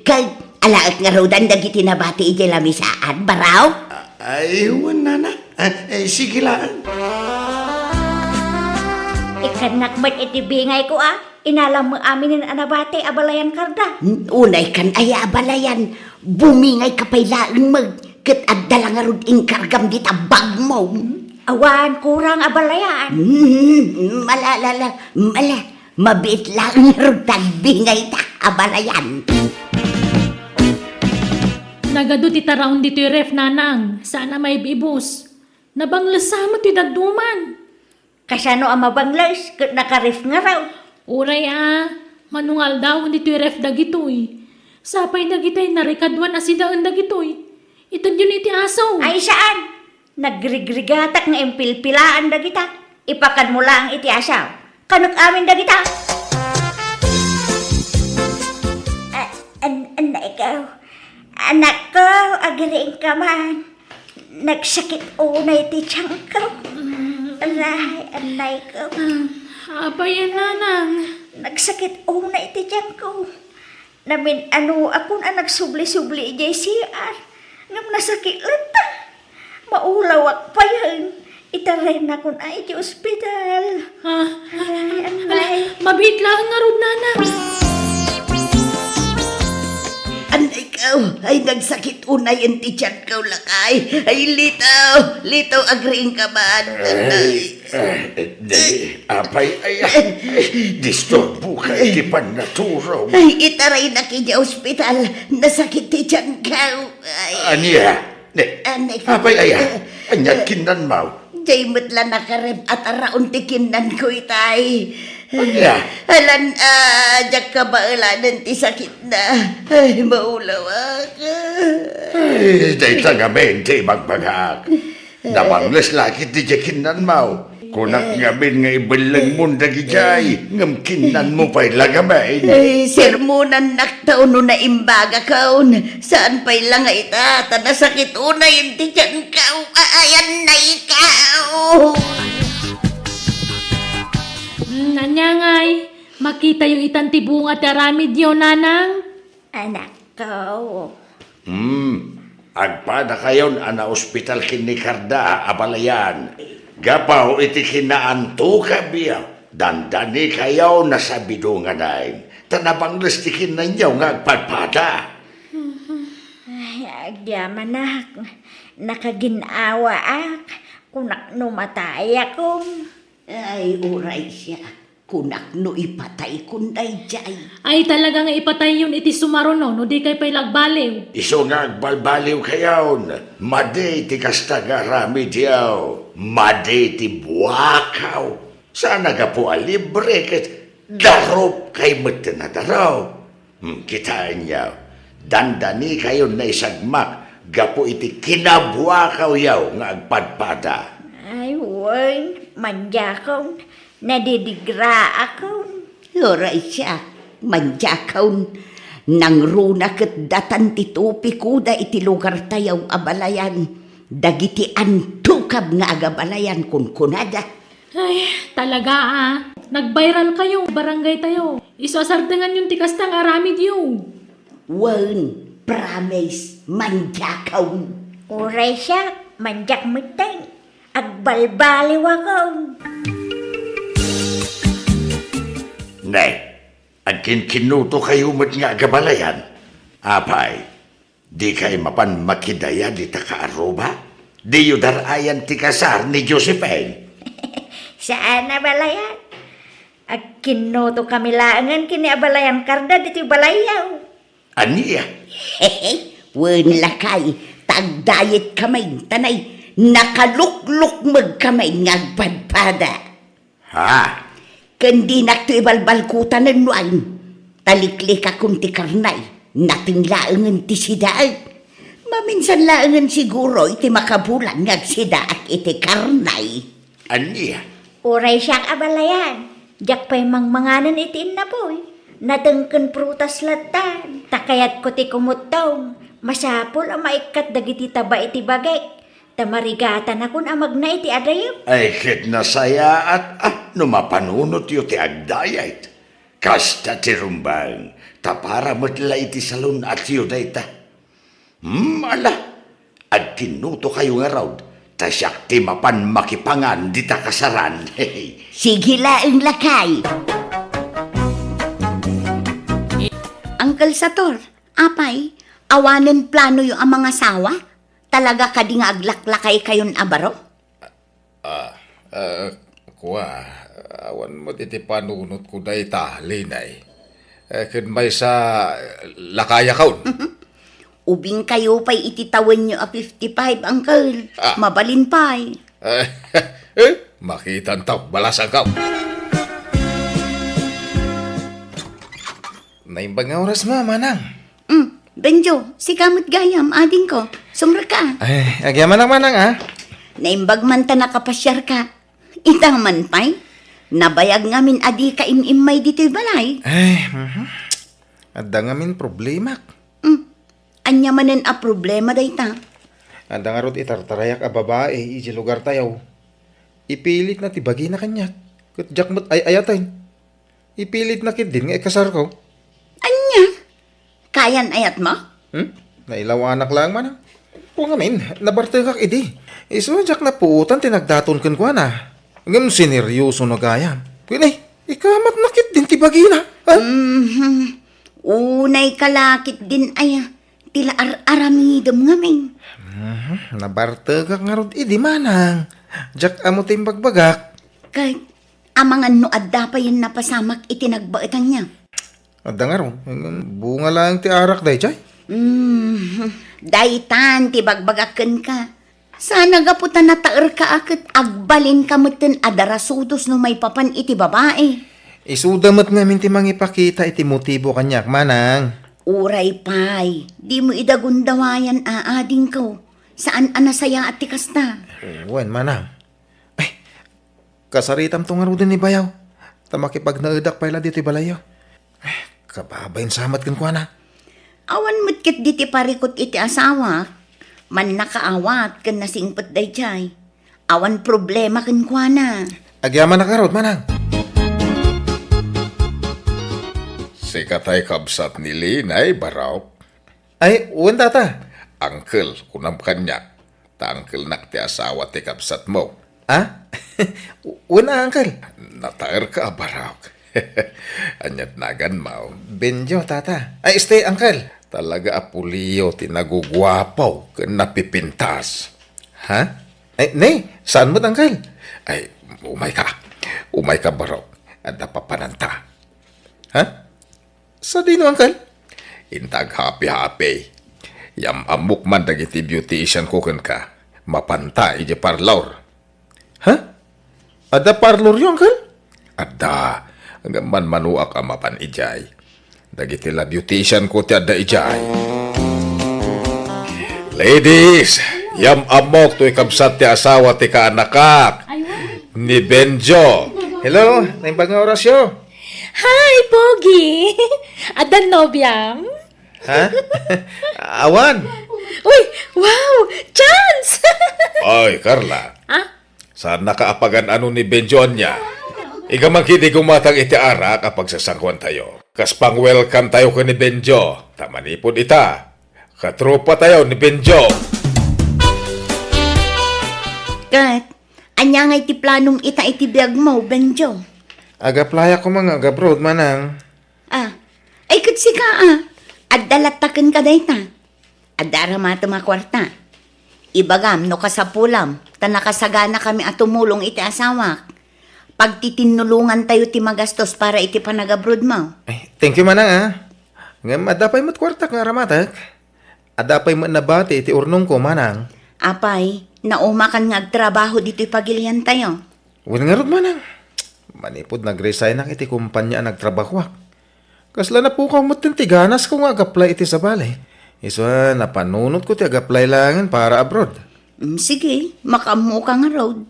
Speaker 3: Kag alaak nga raw dan dagiti nabati ijay lamisaan baraw.
Speaker 7: Ay, uwan nana. Ay, sige lang.
Speaker 6: Ikanak ba't iti bingay ko Inalam mo aminin anabate abalayan karda.
Speaker 3: Unay kan ay abalayan. Bumingay kapaylaan mag. Kat adala nga rod inkargam di tabag mo.
Speaker 6: Awan kurang abalayan.
Speaker 3: Mala. Mabit lang nga rod tagbingay ta abalayan.
Speaker 4: Nagado ti taraon dito yung ref nanang. Sana may bibus. Nabanglasama ti daduman.
Speaker 6: Kasano ang mabanglas kat nakarif nga raw.
Speaker 4: Uray manungal daw dito yung ref dagitoy. Sapay dagitay narikadwan asidaan dagitoy. Itad yun iti asaw.
Speaker 6: Ay saan? Nagrigrigatak nga impilpilaan dagita. Ipakad mo lang iti asaw. Kanok amin dagita. Ikaw. Anak ko, agiriin ka man. Nagsakit unay ti tiyang ko. Aray, anay ko.
Speaker 4: Apay nanang.
Speaker 6: Nagsakit unay ti tiyang ko. Namin ano ako na nagsubli-subli ijay CR. Ngam nasakit lang ta. Maulawak pa yan. Itaray na kun ay iti ospital. Aray, anay.
Speaker 4: Mabit lang nga rod nanang.
Speaker 3: Anay ka, ay nagsakit unay ang tiyan ka lakay. Ay litaw agriin ka man.
Speaker 5: Apay ay, disturbo ka iti panaturaw.
Speaker 3: Ay itaray na kanya ospital, nasakit tiyan ka. Ay,
Speaker 5: Aniya,
Speaker 3: anay ka.
Speaker 5: apay ay, anyat kinan mau.
Speaker 3: Jay matla nakareb at araon tikinan ko itay.
Speaker 5: Anya,
Speaker 3: Alan, jak ka ba alanan ti sakit na. Ay, maulaw ka.
Speaker 5: day tagamente magbagak. Namangles laki ti kinan mau. Kunak ngamin nga ibalang mo dagijay. Ngam kinan mo pa'y lagamin.
Speaker 3: Ay, sermonan naktaon no na imbaga kaon. Saan pa'y lang ita? Tanasakit unay yung tiyan ka. Ayan na ikaw.
Speaker 4: Nanyangay, makita yung itantibunga ti aramid yun, nanang.
Speaker 6: Anak ko.
Speaker 5: Agpada kayon ana ospital kini Karda, abalayan. Gapaw iti kinaanto ka biya. Dandani kayaw na sa bidungan ay. Tanabangles ti kinanyaw nga agpadpada.
Speaker 6: Ay, agyaman nak. Nakaginawa ak. Kunak numatay akong.
Speaker 3: Ay, uray siya. Kunak no ipatay kunday jay.
Speaker 4: Ay talaga nga ipatay yun iti sumaro no di kay pay lagbaliw.
Speaker 5: Iso nga agbalbaliw kayaw. Made ti kastagarami diyaw. Made ti buwakaw. Sana ka po alibre ket darop kay mati na daraw. Kitaan niya. Dandani kayo na isagmak. Gapo iti kinabuwakaw yaw nga agpadpada.
Speaker 6: Ay, woy. Manja akong. Nadidigra akong.
Speaker 3: Uray siya. Manjakaw. Nang runa ket datan ti tupi kuda iti lugar tayaw abalayan. Dagiti antukab nga agabalayan kun kunada.
Speaker 4: Ay, talaga Nag-viral kayo, barangay tayo. Isasardengan yung tikas ng aramid yun.
Speaker 3: Wan, promise, manjakaw.
Speaker 6: Uray siya. Manjak mitay. Agbalbaliw akong.
Speaker 5: Nay, agkin kinuto kayo mo't nga agabalayan. Apay, di kay mapan makidaya di takaaruba? Di yu darayan ti kasar ni Josephine.
Speaker 6: Saan na balayan? Agkinoto kami laangan kini abalayan karda dito balayaw.
Speaker 5: Aniya,
Speaker 3: Hehe, wan lakay, tagdayet kamay, tanay, nakalukluk magkamay ngagpadpada.
Speaker 5: ha?
Speaker 3: Kandi nakto ibalbalkutan ng nuan, taliklik akong ti karnay, nating laangan ti sidaag. Maminsan laangan siguro iti makabulan ngagsidaak iti karnay.
Speaker 5: Aniya,
Speaker 6: Uray siyang abalayan. Jak pa'y mangmanganan itiin na po'y. Nadengken prutas latan. Takayat ko ti kumutong. Masapol ang maikat dagiti taba iti bagay. Tamarigatan ako na magna iti adayo.
Speaker 5: ay kit nasaya at numapanunot yu ti agdayat. Kasta ti rumbang, tapara matla iti salon at yu dayta. Ala, at kinuto kayo nga raw, tasyak ti mapan makipangan di ta kasaran.
Speaker 3: Sige laang lakay. Uncle Sator, apay, awanen plano yung ang mga sawa? Talaga ka di nga aglaklakay kayon abaro?
Speaker 2: Kuwa, awan mo titi panunot ko day linay. Kun may sa lakaya kaun.
Speaker 3: Ubing kayo pa'y ititawan nyo a 55, Uncle. Mabalin pa'y.
Speaker 2: Makitan taw, balas ang kaw. Naimbang nga oras ma, manang.
Speaker 3: Benjo, si kamot gayam, ading ko. Sumra ka.
Speaker 8: Ay, agyaman lang manang ah.
Speaker 3: Naimbag man ta nakapasyar ka. Itang man pay. Nabayag ngamin adi ka imimay dito'y balay.
Speaker 8: Ay, adda nga min problema.
Speaker 3: Anya manen a problema day ta.
Speaker 8: Adda nga rod itartarayak a babae, iji lugar tayaw. Ipilit na tibagi na kanya. Kat jakmat ay ayatay. Ipilit na kid din nga ikasar ko.
Speaker 3: Anya? Kayan ayat mo?
Speaker 8: Nailaw anak lang man. Kung ngamin, nabartagak idi. Iso jak na puutan tinagdaton kan ko na. Ngam sineryoso na gayam. Kunay, ikamat na kid din tibagi na. Ha?
Speaker 3: Unay kalakit din ay tila aramidom ngamin.
Speaker 8: Nabartagak nga rod idi manang. Jak amo timbagbagak.
Speaker 3: Kay amangan no adda pa yun napasamak itinagbaetan niya.
Speaker 8: Adda nga ron. Bunga lang ti arak day chay.
Speaker 3: Daitan ti bagbagaken ka. Sana gaputan na taer ka akit agbalin kamutin adarasudos no may papan iti babae.
Speaker 8: Isudamat nga minti mangipakita iti motibo kanyak manang.
Speaker 3: Uray pay, di mo idagundawayan aading ko. Saan anasaya at tikas na?
Speaker 8: Wen manang. Ay, kasaritam to nga ro din ni bayaw. Tamakipag naudak pala dito balayo. Ay, kababayin samat kan kwa na.
Speaker 3: Awan mutkit diti parikot iti asawa. Man nakaawat kan nasingpet day chay. Awan problema kan kwa na.
Speaker 8: Agyaman na karot manang.
Speaker 2: Si katay kabsat ni Linay Baraw.
Speaker 8: Ay, uwan tata.
Speaker 2: Angkel, kunam kanyak. Ta angkel nak ti asawa ti kabsat mo.
Speaker 8: Ah? Uwan na, uncle.
Speaker 2: Nataer ka, Baraw. Anyat nagan mo.
Speaker 8: Benjo, tata. Ay, stay, uncle.
Speaker 2: Talaga apuliyo ti nagugwapaw ken napipintas.
Speaker 8: Ha? Ay, nay, saan mo, uncle?
Speaker 2: Ay, umay ka. Umay ka, Baraw. Adda papananta.
Speaker 8: Ha? Sa dino, uncle?
Speaker 2: Intag happy-happy. Yam amok man dagiti beautician ko ken ka. Mapanta ije parlor.
Speaker 8: Ha? Ada parlor yung, uncle?
Speaker 2: Adda. Hanggang man manuak ang mapan ijay. Dagiti la beautician ko ti adda ijay. Ladies, yam amok to ikabsat ti asawa ti kaanakak. Ni Benjo.
Speaker 8: Hello, naimbag nga orasyo.
Speaker 4: Hi, Pogi! Adan nobyam?
Speaker 8: Ha? Awan.
Speaker 4: Uy, wow! Chance!
Speaker 2: Oy, Carla.
Speaker 4: Ah?
Speaker 2: Saan nakaapagan ano ni Benjo niya? Igamangkidi gumatang iti ara kapag sasangkuan tayo. Kas pang welcome tayo ka ni Benjo. Tamanipod ita. Katropa tayo ni Benjo.
Speaker 3: Kat, anya nga iti planong ita iti biyag mo, Benjo.
Speaker 8: Agaplaya ko mga agabrod manang.
Speaker 3: Ay katsi ka Addalataken ka day ta. Addara mata makwarta. Ibagam no kasapulam, tanakasagana kami at tumulong iti asawak. Pagtitinulungan tayo ti magastos para iti panagabrod mo.
Speaker 8: Ay, thank you manang ah. Ngam adapay mo't kwartak nga ramatak. Adapay mo nabati iti urnong ko manang.
Speaker 3: Apay, naumakan nga agtrabaho dito'y pagilian tayo.
Speaker 8: Wala nga rod manang. Manipod nag-resign ang iti kumpanya nagtrabaho. Kasla na po ka mo't tiganas ko ngaag-apply iti sa balay. Iswa, napanunot ko ti ag-apply langan para abroad.
Speaker 3: Sige, makamu ka nga road.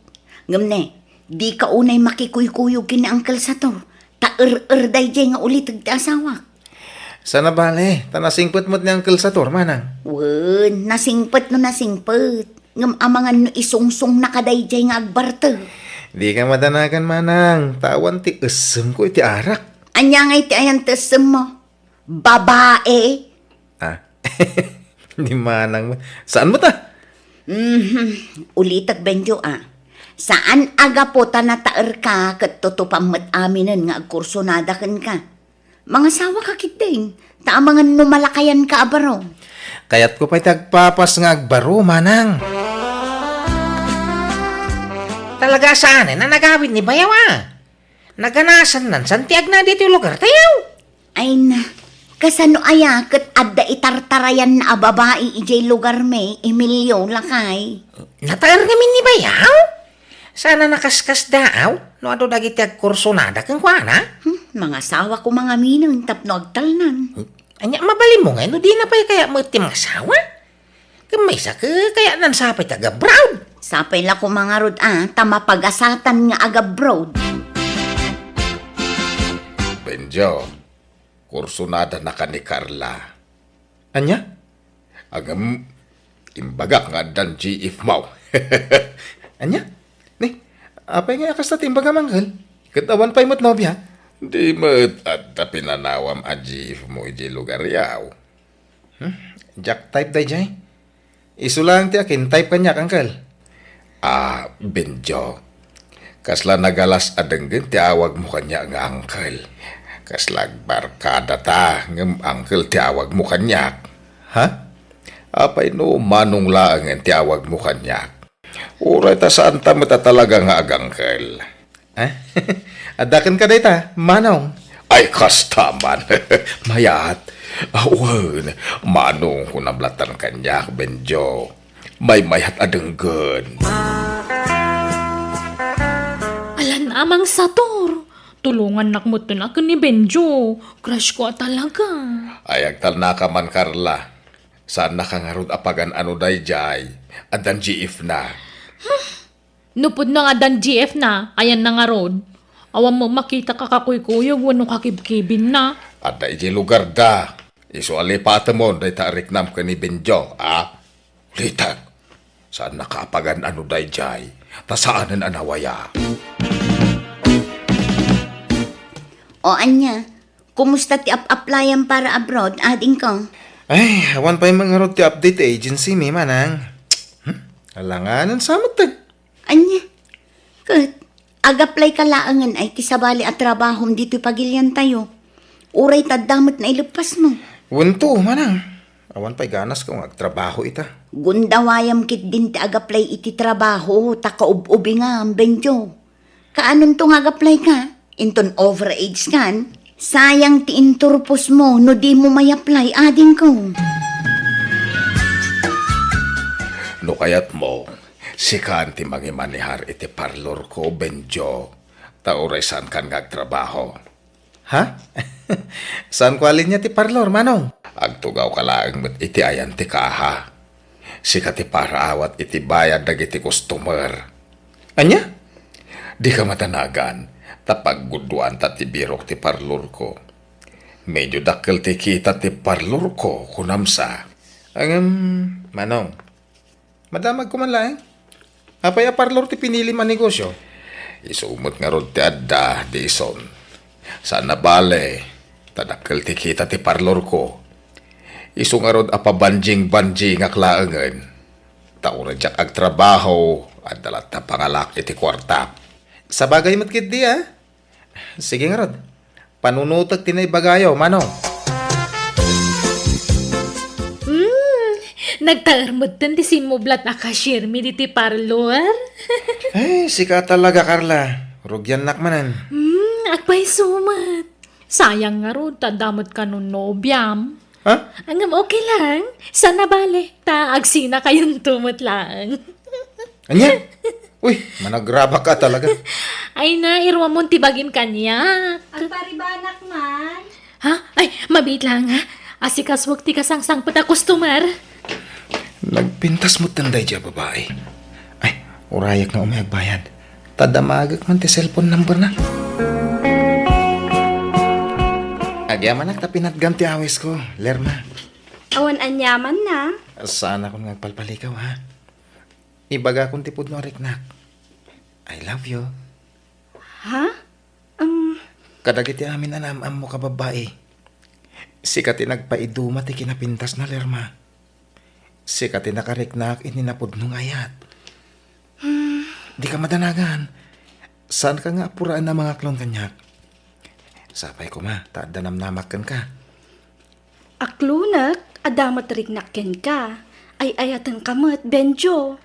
Speaker 3: Ngamne, di ka unay makikuy-kuyog kini Uncle Sator. Ta-er-day jay nga ulit ag asawak.
Speaker 8: Sana bale, tanasingpet mo't ni Uncle Sator manang.
Speaker 3: Wen, nasingpet no nasingpet. Ngam amangan no isungsong nakadayjay nga agbarta.
Speaker 8: Di ka madanagan manang. Tawan ti usem ko iti arak.
Speaker 3: Anya nga iti ayan tesem mo. Babae.
Speaker 8: Ah, di manang. Saan mo ta?
Speaker 3: Ulitak Benjo Saan aga po tanataer ka kat tutupang mat aminen nga agkursonadaken ka? Mga sawa ka kiting. Taamangan no malakayan ka abaro.
Speaker 8: Kayat ko pa'y tagpapas nga agbaro manang.
Speaker 1: Talaga saan na nagawid ni Bayaw Naganasan nan santiag na dito yung lugar tayaw.
Speaker 3: Ay na, kasano aya kat adda itartarayan na babae ijay lugar may Emilio lakay.
Speaker 1: Nataer namin ni Bayaw. Sana nakaskas daaw. No ado dagiti agkursonada kang kuana.
Speaker 3: Mga sawa ko mga minang tapno agtalnan.
Speaker 1: Anya, mabali mo nga, no di na pa'y kaya mo asawa? Kamay sa ka, kaya nansapay taga brown.
Speaker 3: Sapay la ko mga rod tama pag-asatan nga aga-broad.
Speaker 2: Benjo, kursunada na ka ni Carla.
Speaker 8: Anya?
Speaker 2: Agam, imbaga nga dan GF mau.
Speaker 8: Anya? Ni, apay nga akas na timbaga manghal? Katawan pa'y mo't nobya?
Speaker 2: Di mo't at pinanawam a GF mo iji lugar yaw.
Speaker 8: Jack type day jay. Isu lang ti akin, type kanya kangkal.
Speaker 2: Benjo, kasla nagalas adenggen ti awag mo kanya nga angkel. Kasla barkada ta ngem angkel ti awag mo kanyak.
Speaker 8: Ha?
Speaker 2: Apay no manong laangen ti awag mo kanyak. Uray ta saan ta mata talaga nga agangkel.
Speaker 8: Adakan ka data, manong.
Speaker 2: Ay kastaman, mayat. Awan, manong kunablatan kanyak, Benjo. May mayat adenggen.
Speaker 4: Alan amang sator. Tulungan nak mo to na ni Benjo. Crush ko talaga.
Speaker 2: Ayag tal na ka man, Carla. Saan na ka nga ron apagan ano day jay? Adan GF na.
Speaker 4: Nupod na nga dan GF na. Ayan na nga rod. Awan mo makita ka kakuy-kuyog. Wano kakibkibin na.
Speaker 2: Ada iji lugar da. Isu alipata mo day tarik nam ka ni Benjo. Litag. Saan nakaapagan ano day jay? Ta saanan anawaya?
Speaker 3: O anya, kumusta ti applyan para abroad, ading ko?
Speaker 8: Ay, awan pa'y mga rod ti update agency, may manang. Alanganan sa matag.
Speaker 3: Anya, kat, agaplay ka laangan ay tisabali at trabahom dito pagilyan tayo. Uray tadamot na ilupas mo.
Speaker 8: Wento, manang. Awan pa'y ganas kung agtrabaho ita.
Speaker 3: Gundawayam kit din ti agaplay iti trabaho, takaub-ubi nga, Benjo. Kaanon tong agaplay ka? Inton overage kan? Sayang ti inturpos mo, no di mo may apply, ading ko.
Speaker 2: No kayat mo, si kanti mangimanihar iti parlor ko, Benjo. Tauray saan kan ngagtrabaho.
Speaker 8: Ha? Saan ko alin niya ti parlor, manong?
Speaker 2: Agtugaw ka lang met iti ayan ti kaha. Si kati para awat iti bayad dagiti customer.
Speaker 8: Anya?
Speaker 2: Di ka matanagan, tapag guduan ta ti birok ti parlor ko. Medyo dakkel ti kita ti parlor ko kunamsa.
Speaker 8: Manong. Madamag ko man lang. Apay a parlor ti pinili man negosyo.
Speaker 2: Isumot nga rod ti adda, di ison. Saan na bale, tadakkel ti kita ti parlor ko. Isu nga rod apabanjing-banjing aklaangan. Taura jak agtrabaho, at dalat na pangalak iti kwarta.
Speaker 8: Sa bagay matkit di Sige nga rod. Panunutag tinay bagayo, manong.
Speaker 4: Nagtaarmod tan ti simublat na cashier mi diti parlor.
Speaker 8: Ay, sika talaga, Carla. Rugyan nakmanan.
Speaker 4: Agpay sumat. Sayang nga ro, tadamot ka nun nobyam.
Speaker 8: Ha?
Speaker 4: Angam okay lang. Sana bale, agsina kayong tumot lang.
Speaker 8: Anya? Uy, managraba ka talaga.
Speaker 4: Ay na, irwa mo tibagin kanya.
Speaker 6: Ang paribanak man.
Speaker 4: Ha? Ay, mabit lang ha. Asikas wag ti kasangsang pata customer.
Speaker 8: Nagpintas mo tanday dya, babae. Ay, urayak na umayag bayad. Tadamagak man ti cellphone number na. Agyaman ta pinatgan ti awis ko, Lerma.
Speaker 6: Awan anyaman na.
Speaker 8: Saan ako nagpalpalikaw, ha? Ibaga kong tipod no riknak. I love you.
Speaker 6: Ha?
Speaker 8: Kadagiti amin anamam mo ka, babae. Sikati nagpaiduma ti kinapintas na, Lerma. Sikati nakariknak ininapod nung ayat. Di ka madanagan. Saan ka nga apuraan na mga klon kanyak? Sapay ko ma, tadanamnamakan ka.
Speaker 6: Aklunak, adamat riknakken ka. Ay ayatan kamat, Benjo.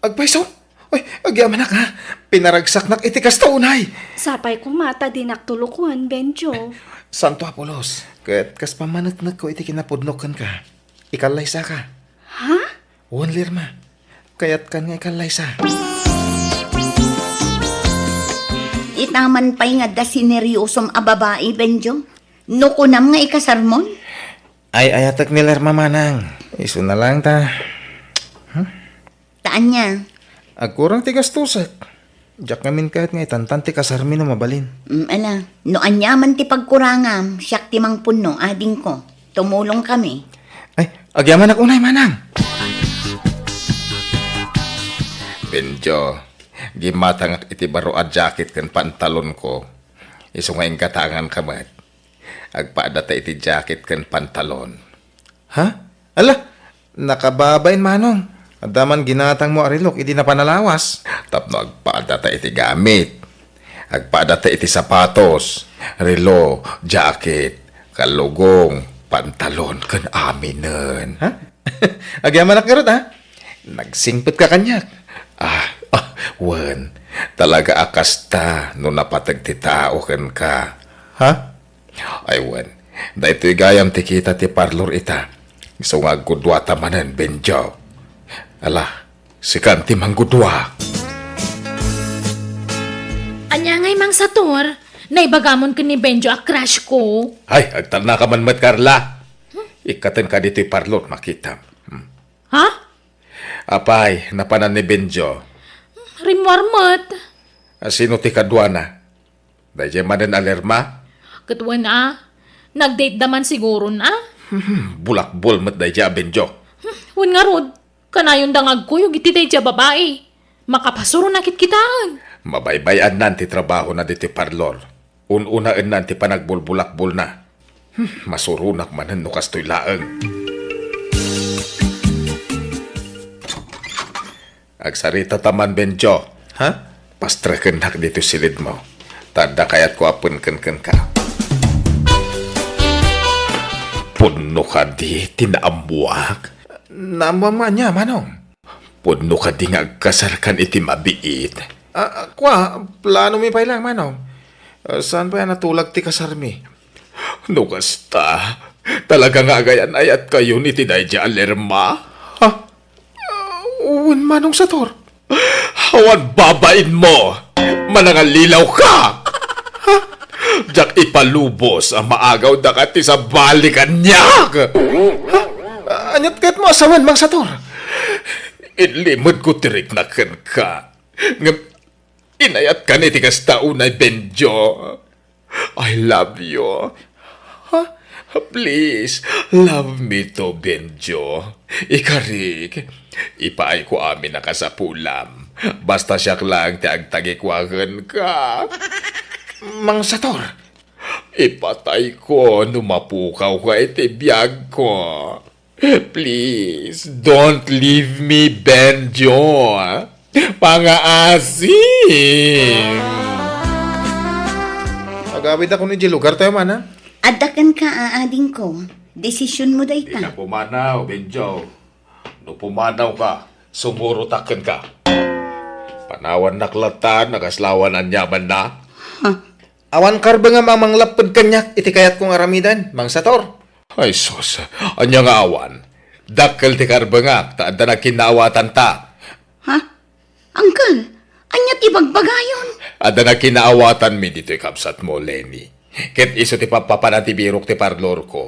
Speaker 8: Agpaiso? Uy, agyaman na ka. Pinaragsak nak itikas taunay.
Speaker 6: Sapay ko mata di naktulukuan, Benjo.
Speaker 8: Santo Apolos, kat kas pamanagnak ko iti kinapudnokan ka. Ikalaysa ka.
Speaker 6: Ha?
Speaker 8: Uwan, Lerma. Kayat kan nga ikalaysa.
Speaker 3: Itaman pa'y nga da sineryosom a babae, Benjo. No kunam nga ikasarmon.
Speaker 8: Ay, ayatak ni Lerma manang. Iso na lang ta.
Speaker 3: Taan niya.
Speaker 8: Agkurang tigas tusak. Diyak ngamin kahit nga itantan ti kasarmi na mabalin.
Speaker 3: No anyaman ti pagkurangam, siyak ti mang puno, ading ko. Tumulong kami.
Speaker 8: Ay, agyaman ak unay manang.
Speaker 2: Benjo, gimatang iti baro a jacket ken pantalon ko. Isu nga katangan kamat. Agpaadata iti jacket ken pantalon.
Speaker 8: Ha? Ala, nakababain manong. Adaman ginatang mo arilok, idi na panalawas.
Speaker 2: Tapno agpaadata iti gamit. Agpaadata iti sapatos, relo, jacket, kalugong, pantalon ken aminen.
Speaker 8: Ha? Agyaman ak ngarot, ha?
Speaker 2: Nagsingpet ka kanyak. Wen, talaga akasta no napatag ti tao ken ka.
Speaker 8: Ha?
Speaker 2: Ay wen, dahito'y gayam ti kita ti parlor ita. Gusto nga gudwa tamanan, Benjo. Ala, si Kanti manggudwa.
Speaker 4: Anya ngay mang sator, naibagamon ka ni Benjo a crush ko.
Speaker 2: Ay, agtana ka man mat, Carla. Ikaten ka dito'y parlor, makita.
Speaker 4: Ha?
Speaker 2: Apay, napanan ni Benjo.
Speaker 4: Rimwarmat.
Speaker 2: Sino ti kadwa na? Dahil manan alerma?
Speaker 4: Katwan nag-date daman siguro na.
Speaker 2: Bulakbol mat dahil Benjo.
Speaker 4: Wan nga rod, kanayon dangag ko yung iti dahil babae. Makapasuro nakit kitaan.
Speaker 2: Mabaybayan nan ti trabaho na dito'y parlor. Ununaan nan ti panagbulbulakbol na. Masurunak manan no kastoy laeng. Agsarita taman, Benjo.
Speaker 8: Ha?
Speaker 2: Pastreken hak dito silid mo. Tada kayat ko apun ken ka. Puno ka di tinaambuak.
Speaker 8: Namama niya, manong.
Speaker 2: Puno ka di nga agkasarkan iti mabiit.
Speaker 8: Kwa, plano mi pa ilang, manong. Saan pa yan natulag ti kasarmi?
Speaker 2: No kasta. Talaga nga gayan ayat kayo ni Tidayja Alerma.
Speaker 8: Ha? Uwan manong sator.
Speaker 2: Hawan babain mo! Manangalilaw ka! Jak ipalubos ang maagaw dakati sa balikan niya!
Speaker 8: Anyat kahit mo asawan, mang sator.
Speaker 2: Inlimod ko tirik na ken ka. Inayat ka ni tigas taunay, Benjo. I love you. Please, love me to, Benjo. Ikarik, ipaay ko amin na kasapulam. Basta siyak lang ti agtagikwagan ka.
Speaker 8: Mang sator.
Speaker 2: Ipatay ko numapukaw ka iti biyag ko. Please, don't leave me, Benjo. Pangaasim.
Speaker 8: Agawid ako ni lugar tayo man, ha?
Speaker 3: Adakan ka, aading ko. Desisyon mo day
Speaker 2: Di na
Speaker 3: ta.
Speaker 2: pumanaw, Benjo. No pumanaw ka, sumurutakan ka. Panawan naklatan, nagaslawan ang yaman na.
Speaker 8: Awan karba nga mamang lapad kanyak, iti kayat kong aramidan, mang sator.
Speaker 2: Ay sus, anya nga awan. Dakkel ti karbangak, taada na kinawatan ta.
Speaker 3: Ha? Uncle, anya ti bagbagayon?
Speaker 2: Ada na kinaawatan mi dito'y kapsat mo, Lenny. Ket iso ti papapanan ti birok ti parlor ko.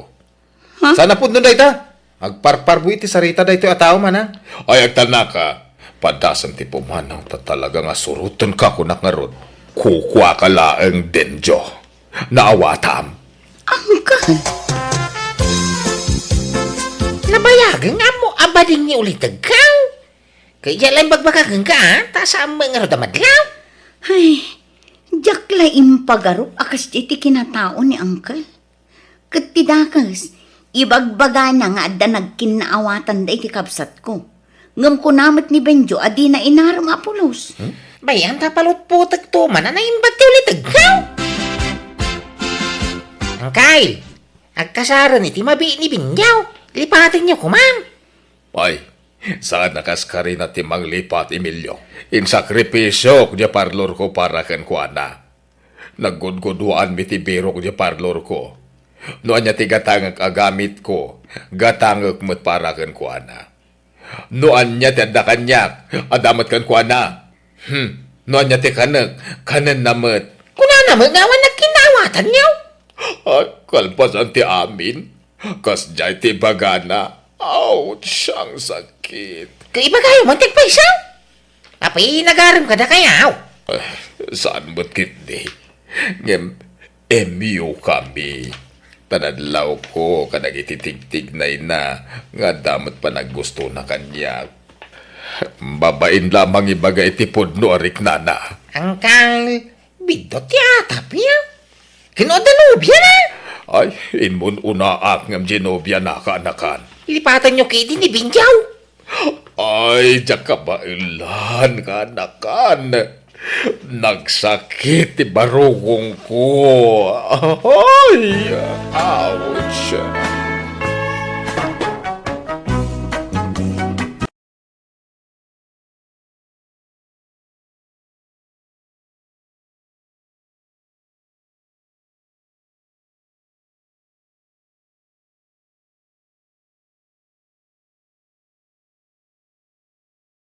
Speaker 8: Sana po nun day ta. Agparparbu iti sarita day to ataw man, ha?
Speaker 2: Ay agtana ka, padasan ti pumanaw ta talaga nga suruton ka kunak nga rod. Kukwa ka laeng, Benjo. Naawatam.
Speaker 3: Uncle,
Speaker 1: Nabayagan nga mo, abading ni ulit agaw. Kaya lang bagbakagan ka, ha? Tasa ang mga rodamadlaw.
Speaker 3: ay, jakla impagarup akas iti kinatao ni Uncle. Katidakas, ibagbaga na nga adda nagkinaawatan da iti kapsat ko. Ngam ko namat ni Benjo, adi na inaram apulos.
Speaker 1: Bayan tapalot po tagtuman na naimbat ti ulit agaw. Ang Kyle, agkasaran iti mabi ni Bingyaw. Lipatin niyo kumam.
Speaker 2: Ay, saan nakaskari na timang lipat, Emilio? Insakripisyo kaya parlor ko para kan kuana. Naggudguduan mi ti biro kaya parlor ko. Noan niya ti gatangag agamit ko, gatangag mo't para kan kuana. Noan niya ti adda kanyak, adamat kan kuana. Noan niya ti kanag, kanan namat.
Speaker 1: Kuna naman nga nagkinawatan niyo.
Speaker 2: Kalpas ang ti amin. Kas jay ti bagana. Ouch, ang sakit.
Speaker 1: Kaya iba kayo, mantik pa isaw. Api, nagaram ka na kayaw.
Speaker 2: Saan mo't kiti? Ngem, emyo kami. Tanadlaw ko kanag ititigtig na nga damat pa naggusto na kanya. Babain lamang ibaga itipod no arik nana.
Speaker 1: Angkal, bidot yata, piyaw. Kinodanubya na.
Speaker 2: Ay, inmun unaak ngam Genobia na kaanakan.
Speaker 1: Ilipatan nyo kiti ni Binjaw.
Speaker 2: Ay, diyak ka ba ilan kaanakan? Nagsakit ti barugong ko. Ay, ouch.